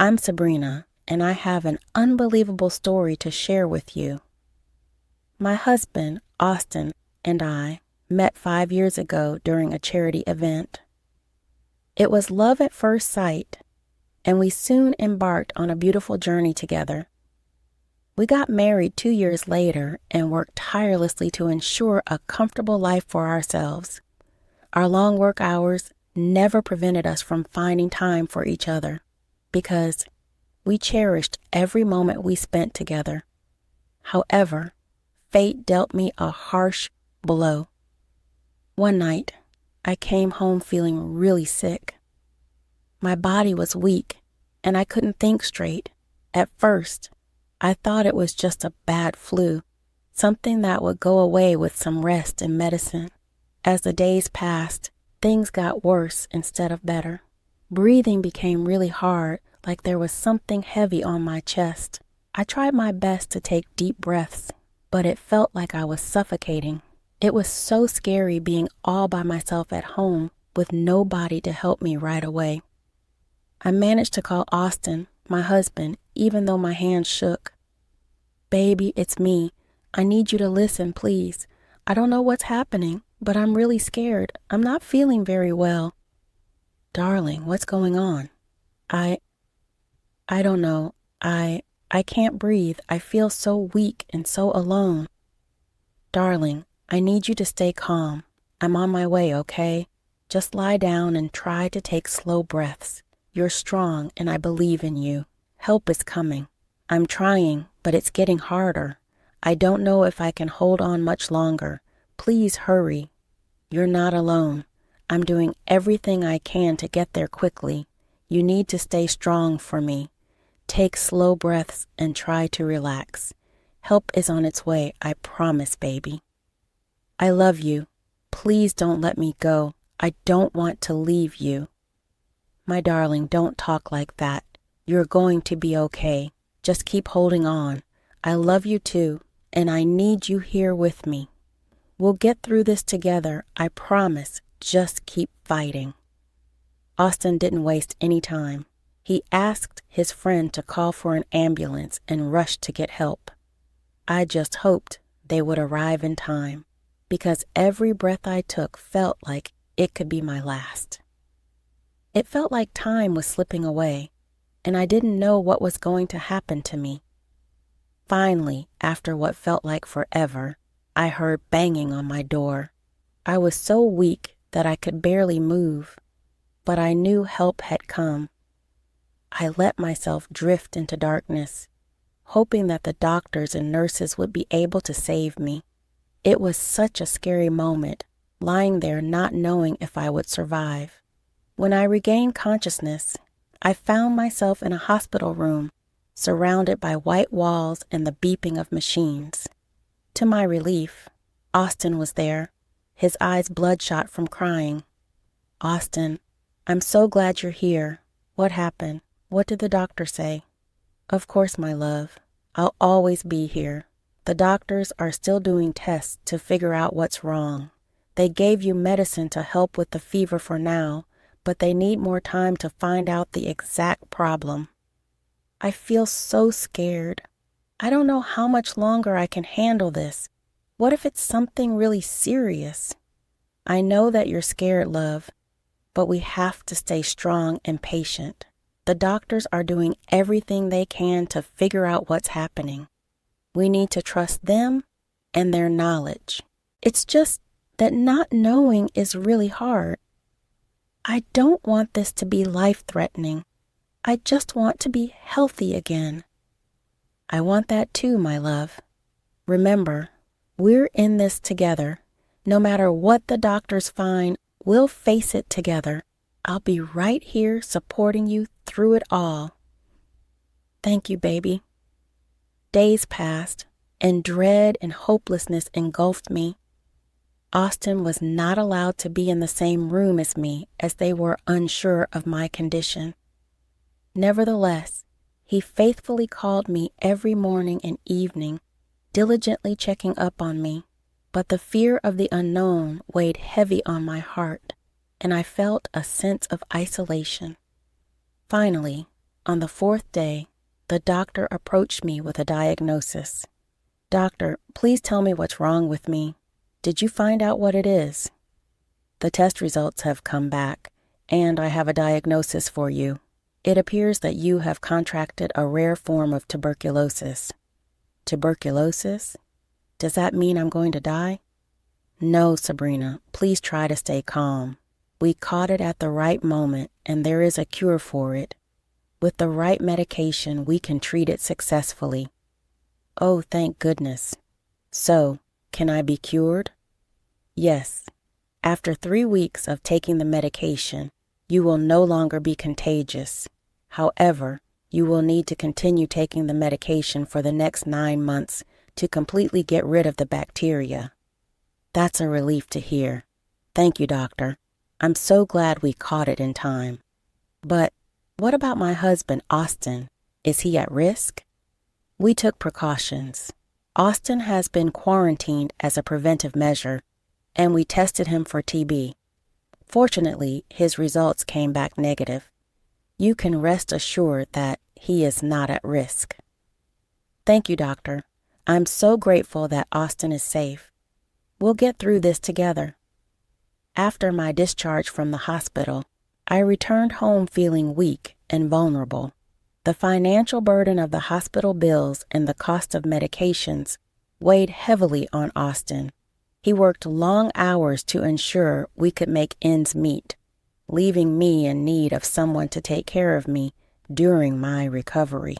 I'm Sabrina, and I have an unbelievable story to share with you. My husband, Austin, and I met 5 years ago during a charity event. It was love at first sight, and we soon embarked on a beautiful journey together. We got married 2 years later and worked tirelessly to ensure a comfortable life for ourselves. Our long work hours never prevented us from finding time for each other, because we cherished every moment we spent together. However, fate dealt me a harsh blow. One night, I came home feeling really sick. My body was weak, and I couldn't think straight. At first, I thought it was just a bad flu, something that would go away with some rest and medicine. As the days passed, things got worse instead of better. Breathing became really hard, like there was something heavy on my chest. I tried my best to take deep breaths, but it felt like I was suffocating. It was so scary being all by myself at home with nobody to help me right away. I managed to call Austin, my husband, even though my hands shook. "Baby, it's me. I need you to listen, please. I don't know what's happening, but I'm really scared. I'm not feeling very well." "Darling, what's going on?" I don't know. I can't breathe. I feel so weak and so alone." "Darling, I need you to stay calm. I'm on my way, okay? Just lie down and try to take slow breaths. You're strong and I believe in you. Help is coming. I'm trying, but it's getting harder. I don't know if I can hold on much longer. Please hurry. You're not alone. I'm doing everything I can to get there quickly. You need to stay strong for me. Take slow breaths and try to relax. Help is on its way, I promise, baby. I love you. Please don't let me go. I don't want to leave you." "My darling, don't talk like that. You're going to be okay. Just keep holding on. I love you too, and I need you here with me. We'll get through this together, I promise. Just keep fighting." Austin didn't waste any time. He asked his friend to call for an ambulance and rushed to get help. I just hoped they would arrive in time, because every breath I took felt like it could be my last. It felt like time was slipping away, and I didn't know what was going to happen to me. Finally, after what felt like forever, I heard banging on my door. I was so weak that I could barely move, but I knew help had come. I let myself drift into darkness, hoping that the doctors and nurses would be able to save me. It was such a scary moment, lying there not knowing if I would survive. When I regained consciousness, I found myself in a hospital room, surrounded by white walls and the beeping of machines. To my relief, Austin was there, his eyes bloodshot from crying. "Austin, I'm so glad you're here. What happened? What did the doctor say?" "Of course, my love. I'll always be here. The doctors are still doing tests to figure out what's wrong. They gave you medicine to help with the fever for now, but they need more time to find out the exact problem." I feel so scared. I don't know how much longer I can handle this. What if it's something really serious? "I know that you're scared, love, but we have to stay strong and patient. The doctors are doing everything they can to figure out what's happening. We need to trust them and their knowledge. It's just that not knowing is really hard. I don't want this to be life-threatening. I just want to be healthy again." "I want that too, my love. Remember, we're in this together. No matter what the doctors find, we'll face it together. I'll be right here supporting you through it all." "Thank you, baby." Days passed, and dread and hopelessness engulfed me. Austin was not allowed to be in the same room as me, as they were unsure of my condition. Nevertheless, he faithfully called me every morning and evening, diligently checking up on me, but the fear of the unknown weighed heavy on my heart, and I felt a sense of isolation. Finally, On the fourth day, the doctor approached me with a diagnosis. "Doctor, please tell me what's wrong with me. Did you find out what it is?" "The test results have come back, and I have a diagnosis for you. It appears that you have contracted a rare form of tuberculosis." "Tuberculosis? Does that mean I'm going to die?" "No, Sabrina, please try to stay calm. We caught it at the right moment, and there is a cure for it. With the right medication, we can treat it successfully." "Oh, thank goodness. So, can I be cured?" "Yes. After 3 weeks of taking the medication, you will no longer be contagious. However, you will need to continue taking the medication for the next 9 months to completely get rid of the bacteria." "That's a relief to hear. Thank you, doctor. I'm so glad we caught it in time. But what about my husband, Austin? Is he at risk?" "We took precautions. Austin has been quarantined as a preventive measure, and we tested him for TB. Fortunately, his results came back negative. You can rest assured that he is not at risk." "Thank you, doctor. I'm so grateful that Austin is safe. We'll get through this together." After my discharge from the hospital, I returned home feeling weak and vulnerable. The financial burden of the hospital bills and the cost of medications weighed heavily on Austin. He worked long hours to ensure we could make ends meet, leaving me in need of someone to take care of me during my recovery.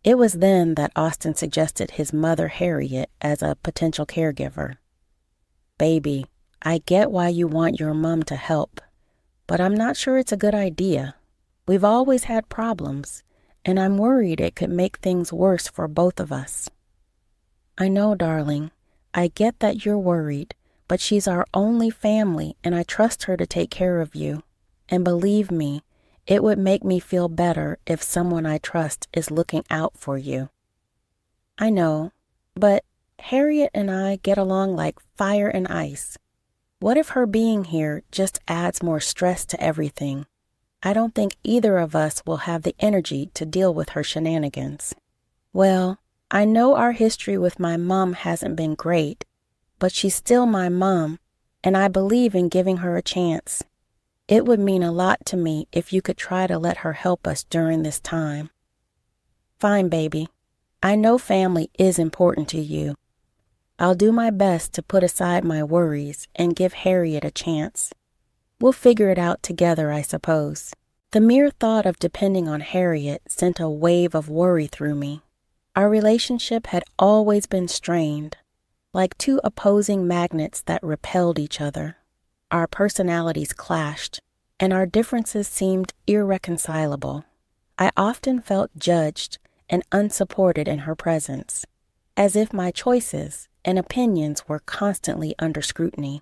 It was then that Austin suggested his mother, Harriet, as a potential caregiver. "Baby, I get why you want your mom to help, but I'm not sure it's a good idea. We've always had problems, and I'm worried it could make things worse for both of us." "I know, darling. I get that you're worried, but she's our only family, and I trust her to take care of you. And believe me, it would make me feel better if someone I trust is looking out for you." "I know, but Harriet and I get along like fire and ice. What if her being here just adds more stress to everything? I don't think either of us will have the energy to deal with her shenanigans." "Well, I know our history with my mom hasn't been great, but she's still my mom, and I believe in giving her a chance. It would mean a lot to me if you could try to let her help us during this time." "Fine, baby. I know family is important to you. I'll do my best to put aside my worries and give Harriet a chance. We'll figure it out together, I suppose." The mere thought of depending on Harriet sent a wave of worry through me. Our relationship had always been strained, like two opposing magnets that repelled each other. Our personalities clashed, and our differences seemed irreconcilable. I often felt judged and unsupported in her presence, as if my choices and opinions were constantly under scrutiny.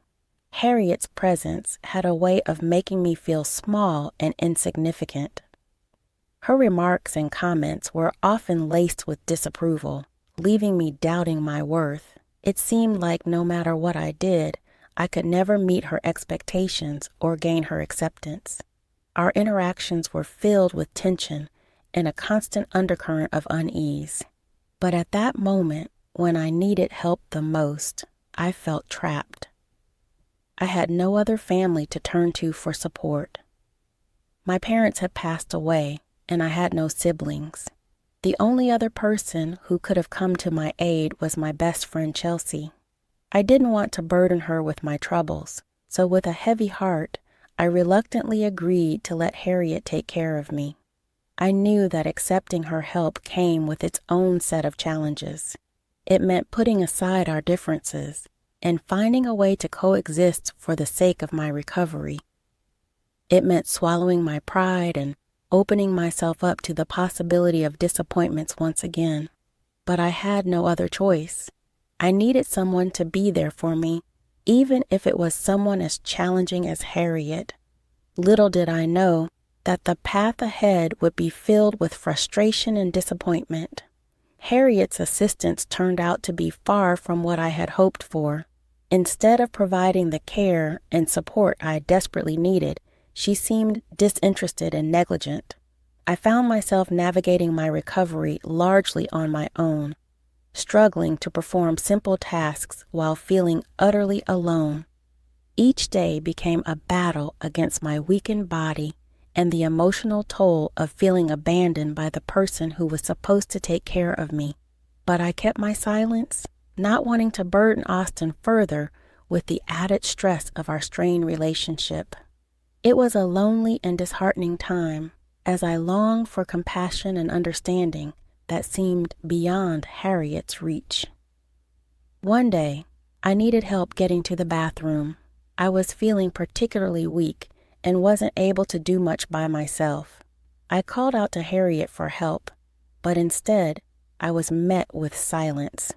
Harriet's presence had a way of making me feel small and insignificant. Her remarks and comments were often laced with disapproval, leaving me doubting my worth. It seemed like no matter what I did, I could never meet her expectations or gain her acceptance. Our interactions were filled with tension and a constant undercurrent of unease. But at that moment, when I needed help the most, I felt trapped. I had no other family to turn to for support. My parents had passed away, and I had no siblings. The only other person who could have come to my aid was my best friend Chelsea. I didn't want to burden her with my troubles, so with a heavy heart, I reluctantly agreed to let Harriet take care of me. I knew that accepting her help came with its own set of challenges. It meant putting aside our differences and finding a way to coexist for the sake of my recovery. It meant swallowing my pride and opening myself up to the possibility of disappointments once again. But I had no other choice. I needed someone to be there for me, even if it was someone as challenging as Harriet. Little did I know that the path ahead would be filled with frustration and disappointment. Harriet's assistance turned out to be far from what I had hoped for. Instead of providing the care and support I desperately needed, she seemed disinterested and negligent. I found myself navigating my recovery largely on my own, struggling to perform simple tasks while feeling utterly alone. Each day became a battle against my weakened body and the emotional toll of feeling abandoned by the person who was supposed to take care of me. But I kept my silence, not wanting to burden Austin further with the added stress of our strained relationship. It was a lonely and disheartening time, as I longed for compassion and understanding that seemed beyond Harriet's reach. One day, I needed help getting to the bathroom. I was feeling particularly weak and wasn't able to do much by myself. I called out to Harriet for help, but instead, I was met with silence.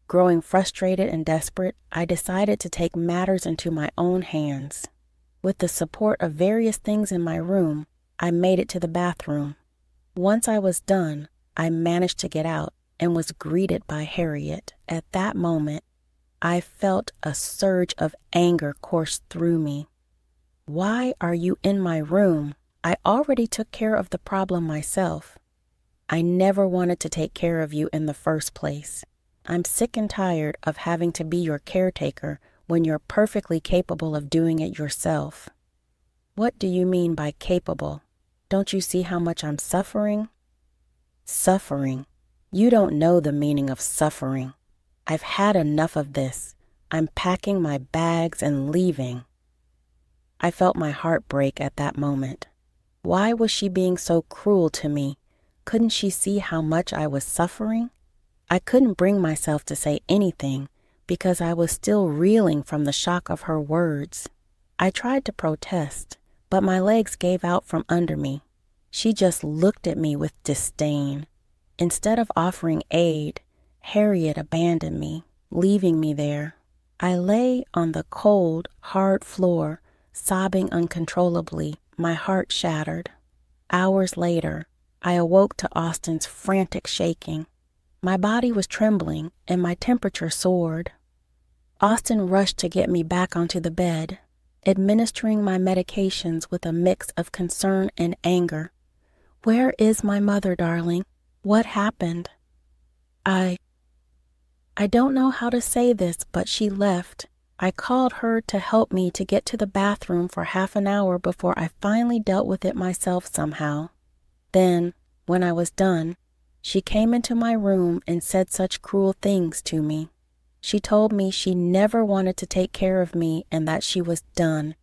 Growing frustrated and desperate, I decided to take matters into my own hands. With the support of various things in my room, I made it to the bathroom. Once I was done, I managed to get out and was greeted by Harriet. At that moment, I felt a surge of anger course through me. "Why are you in my room? I already took care of the problem myself. I never wanted to take care of you in the first place. I'm sick and tired of having to be your caretaker when you're perfectly capable of doing it yourself." "What do you mean by capable? Don't you see how much I'm suffering?" "Suffering? You don't know the meaning of suffering. I've had enough of this. I'm packing my bags and leaving." I felt my heart break at that moment. Why was she being so cruel to me? Couldn't she see how much I was suffering? I couldn't bring myself to say anything because I was still reeling from the shock of her words. I tried to protest, but my legs gave out from under me. She just looked at me with disdain. Instead of offering aid, Harriet abandoned me, leaving me there. I lay on the cold, hard floor, sobbing uncontrollably, my heart shattered. Hours later, I awoke to Austin's frantic shaking. My body was trembling and my temperature soared. Austin rushed to get me back onto the bed, administering my medications with a mix of concern and anger. "Where is my mother, darling? What happened?" I don't know how to say this, but she left. I called her to help me to get to the bathroom for half an hour before I finally dealt with it myself somehow. Then, when I was done, she came into my room and said such cruel things to me. She told me she never wanted to take care of me and that she was done.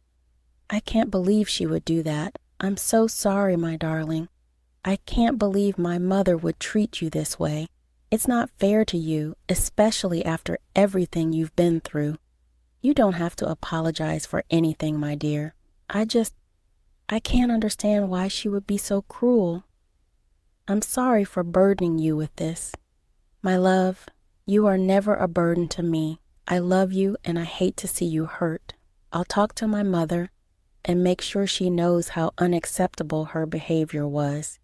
I can't believe she would do that. I'm so sorry, my darling. I can't believe my mother would treat you this way. It's not fair to you, especially after everything you've been through. You don't have to apologize for anything, my dear. I can't understand why she would be so cruel. I'm sorry for burdening you with this. My love, you are never a burden to me. I love you and I hate to see you hurt. I'll talk to my mother and make sure she knows how unacceptable her behavior was.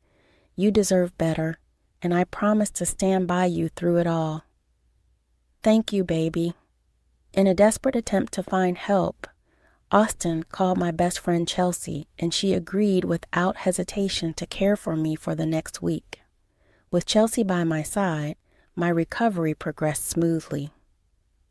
You deserve better, and I promise to stand by you through it all. Thank you, baby. In a desperate attempt to find help, Austin called my best friend Chelsea, and she agreed without hesitation to care for me for the next week. With Chelsea by my side, my recovery progressed smoothly.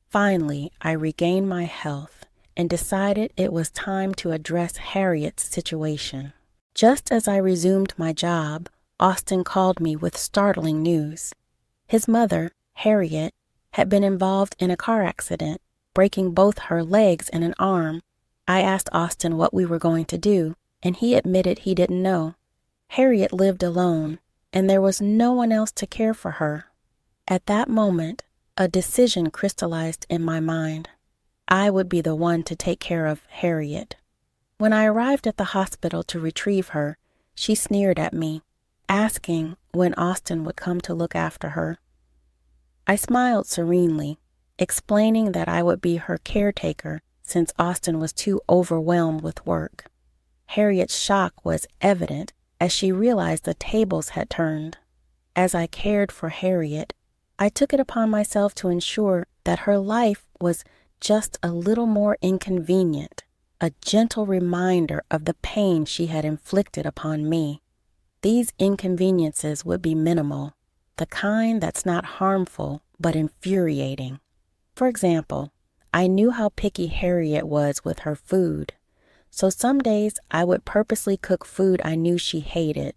Finally, I regained my health and decided it was time to address Harriet's situation. Just as I resumed my job, Austin called me with startling news. His mother, Harriet, had been involved in a car accident, breaking both her legs and an arm. I asked Austin what we were going to do, and he admitted he didn't know. Harriet lived alone, and there was no one else to care for her. At that moment, a decision crystallized in my mind. I would be the one to take care of Harriet. When I arrived at the hospital to retrieve her, she sneered at me, asking when Austin would come to look after her. I smiled serenely, explaining that I would be her caretaker since Austin was too overwhelmed with work. Harriet's shock was evident as she realized the tables had turned. As I cared for Harriet, I took it upon myself to ensure that her life was just a little more inconvenient, a gentle reminder of the pain she had inflicted upon me. These inconveniences would be minimal, the kind that's not harmful but infuriating. For example, I knew how picky Harriet was with her food, so some days I would purposely cook food I knew she hated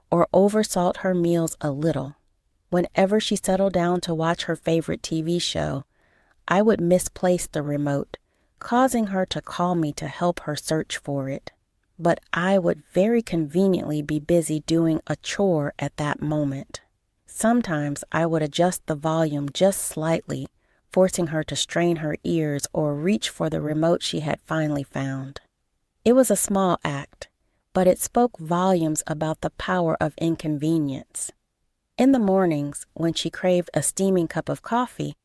or oversalt her meals a little. Whenever she settled down to watch her favorite TV show, I would misplace the remote, causing her to call me to help her search for it. But I would very conveniently be busy doing a chore at that moment. Sometimes I would adjust the volume just slightly, forcing her to strain her ears or reach for the remote she had finally found. It was a small act, but it spoke volumes about the power of inconvenience. In the mornings, when she craved a steaming cup of coffee,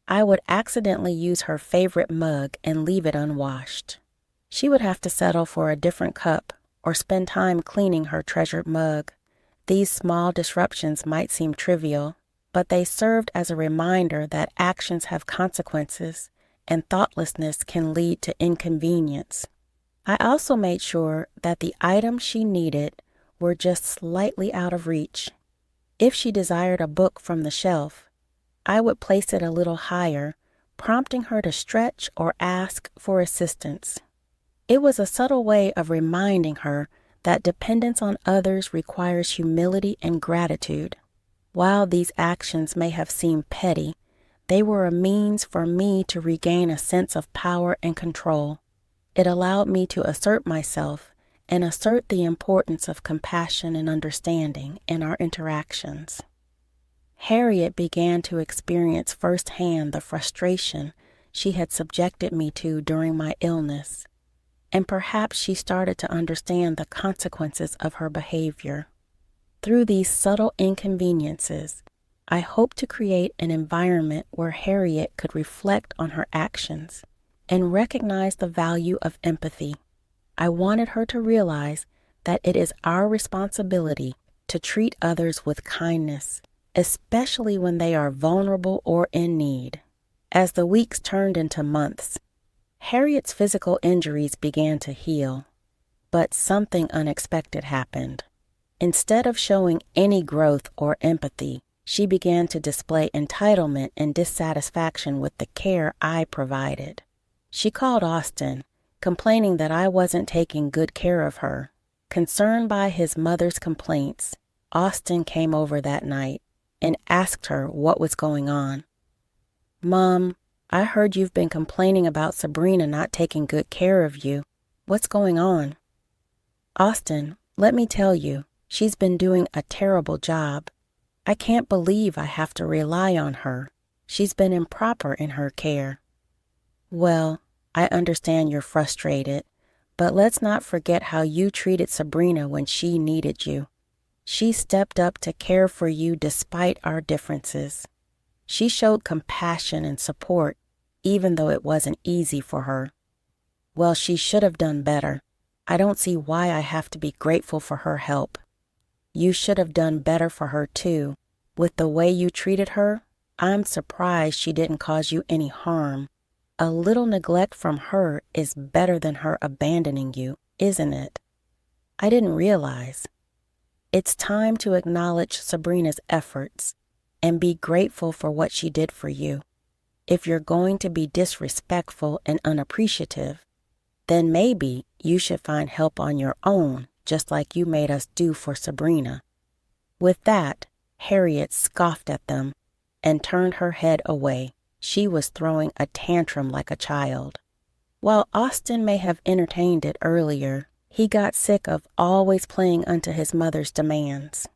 I would accidentally use her favorite mug and leave it unwashed. She would have to settle for a different cup or spend time cleaning her treasured mug. These small disruptions might seem trivial, but they served as a reminder that actions have consequences and thoughtlessness can lead to inconvenience. I also made sure that the items she needed were just slightly out of reach. If she desired a book from the shelf, I would place it a little higher, prompting her to stretch or ask for assistance. It was a subtle way of reminding her that dependence on others requires humility and gratitude. While these actions may have seemed petty, they were a means for me to regain a sense of power and control. It allowed me to assert myself and assert the importance of compassion and understanding in our interactions. Harriet began to experience firsthand the frustration she had subjected me to during my illness, and perhaps she started to understand the consequences of her behavior. Through these subtle inconveniences, I hope to create an environment where Harriet could reflect on her actions and recognize the value of empathy. I wanted her to realize that it is our responsibility to treat others with kindness, especially when they are vulnerable or in need. As the weeks turned into months, Harriet's physical injuries began to heal, but something unexpected happened. Instead of showing any growth or empathy, she began to display entitlement and dissatisfaction with the care I provided. She called Austin, complaining that I wasn't taking good care of her. Concerned by his mother's complaints, Austin came over that night and asked her what was going on. "Mom, I heard you've been complaining about Sabrina not taking good care of you. What's going on?" "Austin, let me tell you, she's been doing a terrible job. I can't believe I have to rely on her. She's been improper in her care." "Well, I understand you're frustrated, but let's not forget how you treated Sabrina when she needed you. She stepped up to care for you despite our differences. She showed compassion and support, even though it wasn't easy for her. Well, she should have done better. I don't see why I have to be grateful for her help. You should have done better for her too. With the way you treated her, I'm surprised she didn't cause you any harm. A little neglect from her is better than her abandoning you, isn't it?" I didn't realize. It's time to acknowledge Sabrina's efforts and be grateful for what she did for you. If you're going to be disrespectful and unappreciative, then maybe you should find help on your own, just like you made us do for Sabrina. With that, Harriet scoffed at them and turned her head away. She was throwing a tantrum like a child. While Austin may have entertained it earlier, he got sick of always playing unto his mother's demands.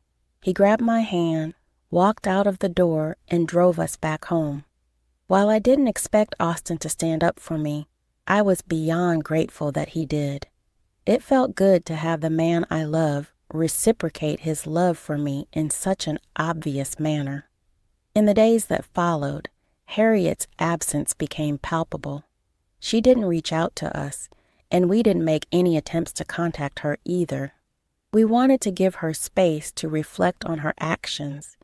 He grabbed my hand, walked out of the door, and drove us back home. While I didn't expect Austin to stand up for me, I was beyond grateful that he did. It felt good to have the man I love reciprocate his love for me in such an obvious manner. In the days that followed, Harriet's absence became palpable. She didn't reach out to us, and we didn't make any attempts to contact her either. We wanted to give her space to reflect on her actions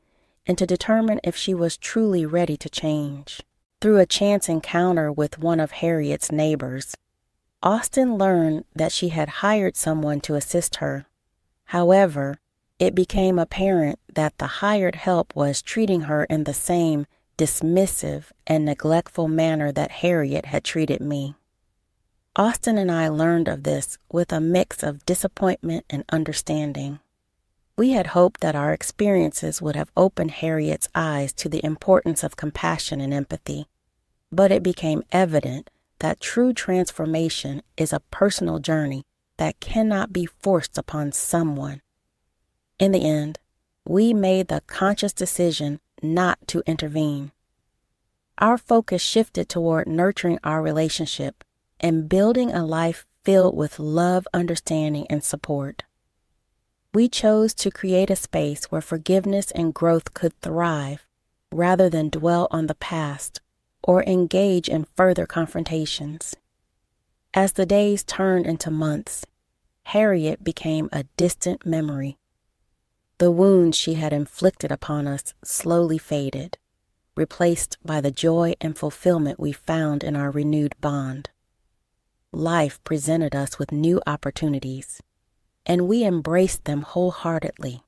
and to determine if she was truly ready to change. Through a chance encounter with one of Harriet's neighbors, Austin learned that she had hired someone to assist her. However, It became apparent that the hired help was treating her in the same dismissive and neglectful manner that Harriet had treated me. Austin and I learned of this with a mix of disappointment and understanding. We had hoped that our experiences would have opened Harriet's eyes to the importance of compassion and empathy, but it became evident that true transformation is a personal journey that cannot be forced upon someone. In the end, we made the conscious decision not to intervene. Our focus shifted toward nurturing our relationship and building a life filled with love, understanding, and support. We chose to create a space where forgiveness and growth could thrive rather than dwell on the past or engage in further confrontations. As the days turned into months, Harriet became a distant memory. The wounds she had inflicted upon us slowly faded, replaced by the joy and fulfillment we found in our renewed bond. Life presented us with new opportunities, and we embraced them wholeheartedly.